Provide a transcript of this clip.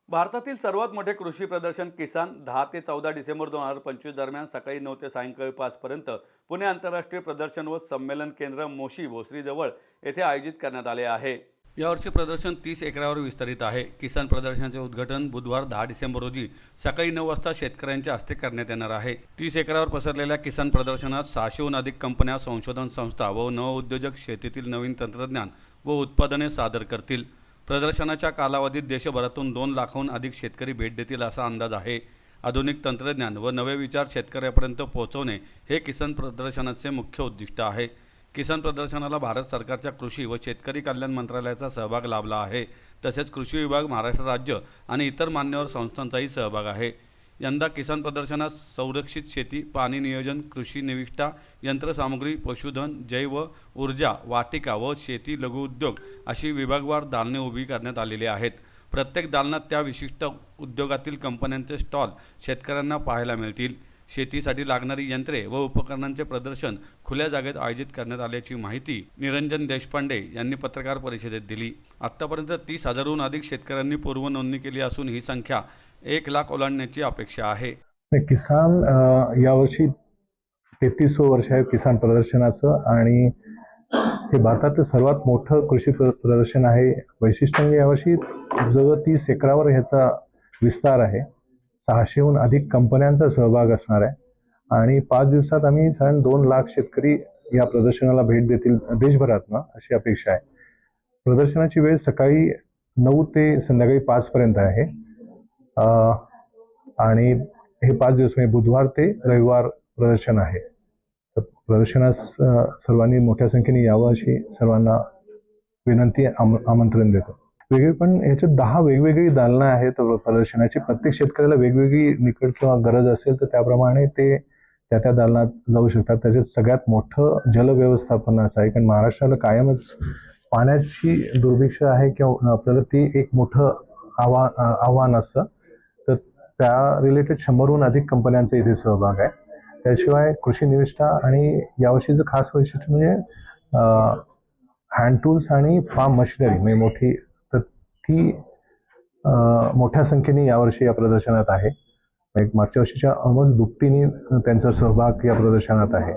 भारतातील सर्वात मोठे कृषी प्रदर्शन किसान 10 ते 14 डिसेंबर 2025 दरम्यान सकाळी 9 ते सायंकाळी 5 पर्यंत पुणे आंतरराष्ट्रीय प्रदर्शन व संमेलन केंद्र मोशी भोसरीजवळ येथे आयोजित करण्यात आले आहे। यावर्षी प्रदर्शन 30 एकरावर विस्तारित आहे। किसान प्रदर्शनाचे उद्घाटन बुधवार 10 डिसेंबर रोजी सकाळी 9 वाजता शेतकऱ्यांच्या हस्ते करण्यात येणार आहे। 30 एकरावर पसरलेल्या किसान प्रदर्शनात 600हून अधिक कंपन्या, संशोधन संस्था व नवउद्योजक शेतीतील नवीन तंत्रज्ञान व उत्पादने सादर करतील। प्रदर्शनाच्या कालावधीत देशभरातून 2 लाखाहून अधिक शेतकरी भेट देतील असा अंदाज आहे। आधुनिक तंत्रज्ञान व नवे विचार शेतकऱ्यापर्यंत पोहोचवणे हे किसान प्रदर्शनाचे मुख्य उद्दिष्ट आहे। किसान प्रदर्शनाला भारत सरकारच्या कृषी व शेतकरी कल्याण मंत्रालयाचा सहभाग लाभला आहे। तसेच कृषी विभाग, महाराष्ट्र राज्य आणि इतर मान्यवर संस्थांचाही सहभाग आहे। यंदा किसान प्रदर्शनात संरक्षित शेती, पाणी नियोजन, कृषी निविष्ठा, यंत्रसामुग्री, पशुधन, जैव ऊर्जा, वाटिका व शेती लघु उद्योग अशी विभागवार दालने उभी करण्यात आलेली आहेत। प्रत्येक दालनात त्या विशिष्ट उद्योगातील कंपन्यांचे स्टॉल शेतकऱ्यांना पाहायला मिळतील। शेतीसाठी लागणारी यंत्रे व उपकरणांचे प्रदर्शन खुल्या जागेत आयोजित करण्यात आल्याची माहिती निरंजन देशपांडे यांनी पत्रकार परिषदेत दिली। आतापर्यंत 30,000हून अधिक शेतकऱ्यांनी पूर्व नोंदणी केली असून ही संख्या 1 लाख ओलांडण्याची अपेक्षा आहे। किसान यावर्षी 33वं वर्ष आहे किसान प्रदर्शनाचं आणि हे भारतातलं सर्वात मोठं कृषी प्रदर्शन आहे। वैशिष्ट्य म्हणजे यावर्षी जवळ 30 एकरावर ह्याचा विस्तार आहे। 600हून अधिक कंपन्यांचा सहभाग असणार आहे आणि 5 दिवसात आम्ही साधारण 2 लाख शेतकरी या प्रदर्शनाला भेट देतील देशभरातनं अशी अपेक्षा आहे। प्रदर्शनाची वेळ सकाळी 9 ते संध्याकाळी 5 पर्यंत आहे आणि हे 5 दिवस म्हणजे बुधवार ते रविवार प्रदर्शन आहे। तर प्रदर्शनास सर्वांनी मोठ्या संख्येने यावं अशी सर्वांना विनंती आमंत्रण देतो। पण याच्यात 10 वेगवेगळी दालनं आहेत प्रदर्शनाची। प्रत्येक शेतकऱ्याला वेगवेगळी निकड किंवा गरज असेल तर त्याप्रमाणे ते त्या दालनात जाऊ शकतात। त्याच्यात सगळ्यात मोठं जल व्यवस्थापनाचं आहे, कारण महाराष्ट्राला कायमच पाण्याची दुर्भिक्ष आहे किंवा आपल्याला ते एक मोठं आव्हान असतं। तर त्या रिलेटेड 100हून अधिक कंपन्यांचा इथे सहभाग आहे। त्याशिवाय कृषी निविष्ठा आणि यावर्षीचं खास वैशिष्ट्य म्हणजे हँड टूल्स आणि फार्म मशिनरी म्हणजे मोठी, तर ती मोठ्या संख्येने यावर्षी या प्रदर्शनात आहे। मागच्या वर्षीच्या ऑलमोस्ट दुपटीने त्यांचा सहभाग या प्रदर्शनात आहे।